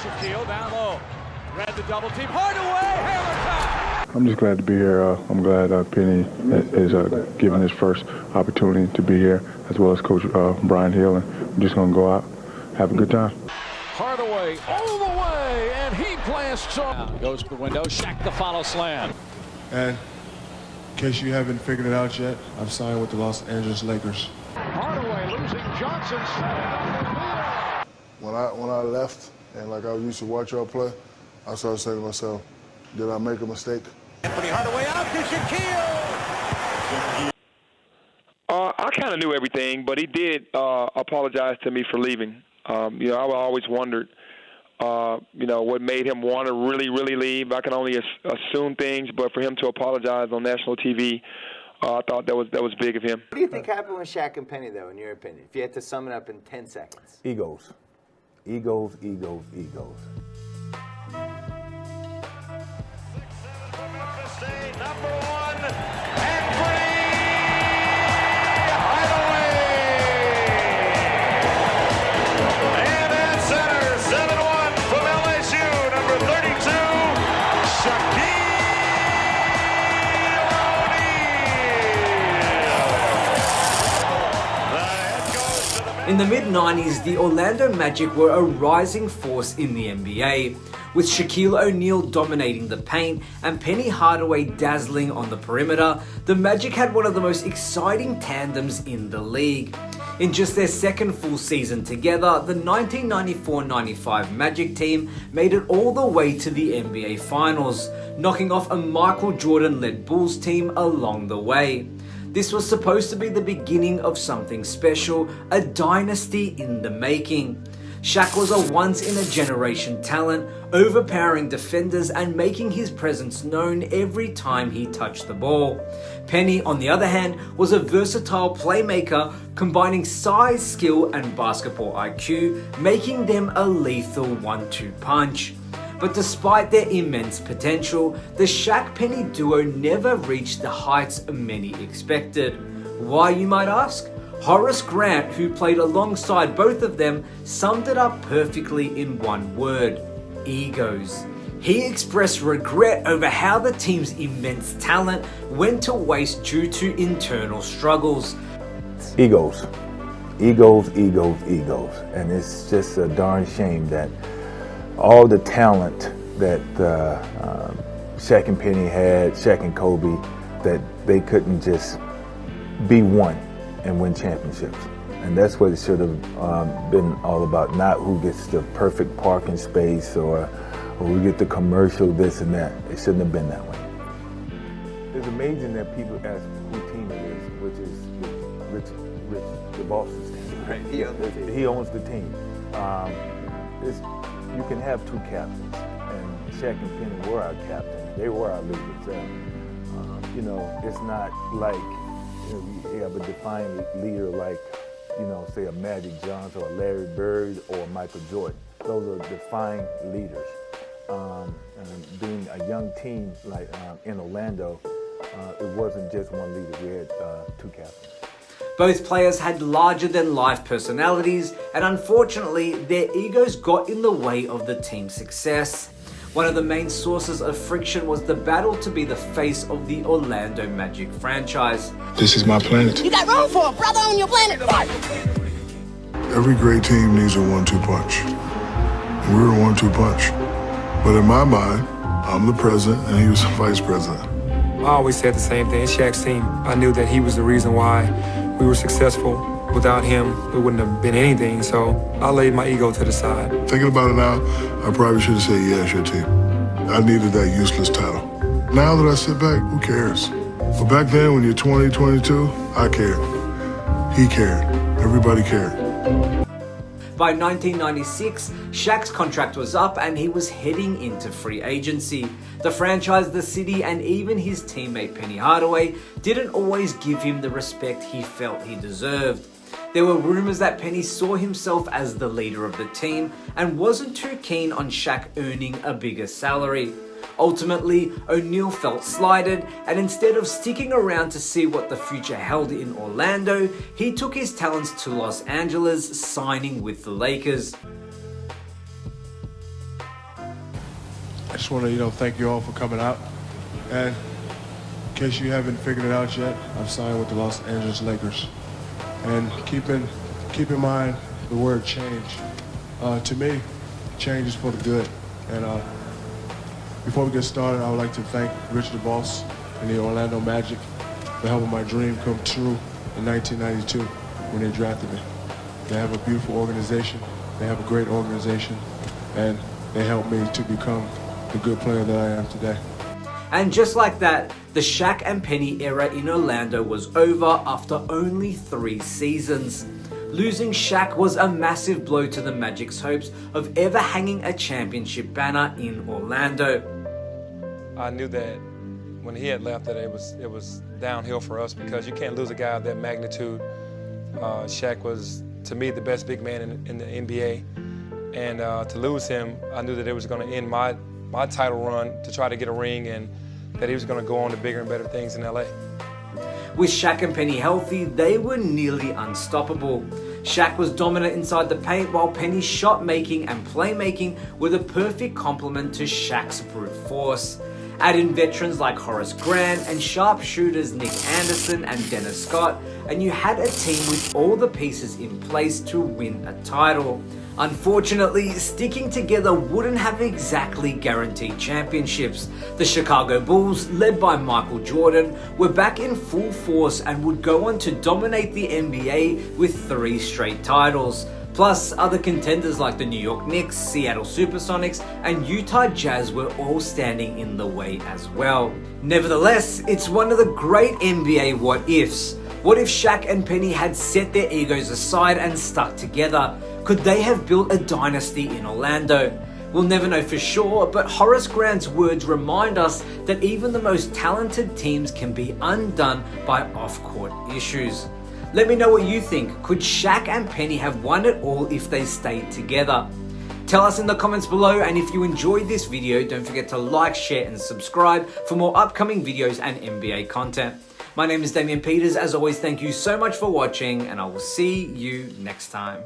Shaquille down low. Read the double team. Hardaway, hammer time. I'm just glad to be here. I'm glad Penny is given his first opportunity to be here, as well as Coach Brian Hill, and I'm just going to go out, have a good time. Hardaway all the way, and he blasts up. Goes to the window. Shaq the follow slam. And in case you haven't figured it out yet, I've signed with the Los Angeles Lakers. Hardaway losing Johnson. When I left and like I used to watch y'all play, I started saying to myself, did I make a mistake? Penny Hardaway out to Shaquille. I kind of knew everything, but he did apologize to me for leaving. I always wondered, what made him want to really, really leave. I can only assume things, but for him to apologize on national TV, I thought that was big of him. What do you think happened with Shaq and Penny, though, in your opinion? If you had to sum it up in 10 seconds. Egos. Egos, egos, egos. 6-7 from Memphis State, number 1, and Penny Hardaway. And at center, 7-1 from LSU, number 32, Shaquille O'Neal. In the mid-90s, the Orlando Magic were a rising force in the NBA, with Shaquille O'Neal dominating the paint and Penny Hardaway dazzling on the perimeter. The Magic had one of the most exciting tandems in the league. In just their second full season together, the 1994-95 Magic team made it all the way to the NBA Finals, knocking off a Michael Jordan-led Bulls team along the way. This was supposed to be the beginning of something special, a dynasty in the making. Shaq was a once-in-a-generation talent, overpowering defenders and making his presence known every time he touched the ball. Penny, on the other hand, was a versatile playmaker, combining size, skill, and basketball IQ, making them a lethal 1-2 punch. But despite their immense potential, the Shaq-Penny duo never reached the heights many expected. Why, you might ask? Horace Grant, who played alongside both of them, summed it up perfectly in one word: egos. He expressed regret over how the team's immense talent went to waste due to internal struggles. Egos. Egos, egos, egos. And it's just a darn shame that all the talent that Shaq and Penny had, Shaq and Kobe, that they couldn't just be one and win championships. And that's what it should have been all about, not who gets the perfect parking space or who get the commercial, this and that. It shouldn't have been that way. It's amazing that people ask who team it is, which is Rich, the boss's team. Right, he owns the team. He owns the team. You can have two captains, and Shaq and Penny were our captains. They were our leaders. It's not like you have a defined leader like, say a Magic Johnson or Larry Bird or Michael Jordan. Those are defined leaders. And being a young team like in Orlando, it wasn't just one leader. We had two captains. Both players had larger-than-life personalities, and unfortunately, their egos got in the way of the team's success. One of the main sources of friction was the battle to be the face of the Orlando Magic franchise. This is my planet. You got room for a brother on your planet. Every great team needs a 1-2 punch. And we were a 1-2 punch. But in my mind, I'm the president and he was the vice president. I always said the same thing. Shaq's team, I knew that he was the reason why we were successful. Without him, it wouldn't have been anything, so I laid my ego to the side. Thinking about it now, I probably should have said, yeah, it's your team. I needed that useless title. Now that I sit back, who cares? But back then, when you're 20, 22, I cared. He cared. Everybody cared. By 1996, Shaq's contract was up and he was heading into free agency. The franchise, the city, and even his teammate Penny Hardaway didn't always give him the respect he felt he deserved. There were rumors that Penny saw himself as the leader of the team and wasn't too keen on Shaq earning a bigger salary. Ultimately, O'Neal felt slighted, and instead of sticking around to see what the future held in Orlando, he took his talents to Los Angeles, signing with the Lakers. just want to, thank you all for coming out. And in case you haven't figured it out yet, I've signed with the Los Angeles Lakers. And keep in mind the word change. To me, change is for the good. And before we get started, I would like to thank Rich the Boss and the Orlando Magic for helping my dream come true in 1992 when they drafted me. They have a beautiful organization. They have a great organization. And they helped me to become the good player that I am today. And just like that, the Shaq and Penny era in Orlando was over after only 3 seasons. Losing Shaq was a massive blow to the Magic's hopes of ever hanging a championship banner in Orlando. I knew that when he had left that it was downhill for us because you can't lose a guy of that magnitude. Shaq was, to me, the best big man in the NBA. And to lose him, I knew that it was going to end my title run to try to get a ring and that he was going to go on to bigger and better things in LA. With Shaq and Penny healthy, they were nearly unstoppable. Shaq was dominant inside the paint while Penny's shot making and playmaking were the perfect complement to Shaq's brute force. Add in veterans like Horace Grant and sharpshooters Nick Anderson and Dennis Scott, and you had a team with all the pieces in place to win a title. Unfortunately, sticking together wouldn't have exactly guaranteed championships. The Chicago Bulls, led by Michael Jordan, were back in full force and would go on to dominate the NBA with 3 straight titles. Plus, other contenders like the New York Knicks, Seattle Supersonics, and Utah Jazz were all standing in the way as well. Nevertheless, it's one of the great NBA what-ifs. What if Shaq and Penny had set their egos aside and stuck together? Could they have built a dynasty in Orlando? We'll never know for sure, but Horace Grant's words remind us that even the most talented teams can be undone by off-court issues. Let me know what you think. Could Shaq and Penny have won it all if they stayed together? Tell us in the comments below, and if you enjoyed this video, don't forget to like, share and subscribe for more upcoming videos and NBA content. My name is Damian Peters. As always, thank you so much for watching, and I will see you next time.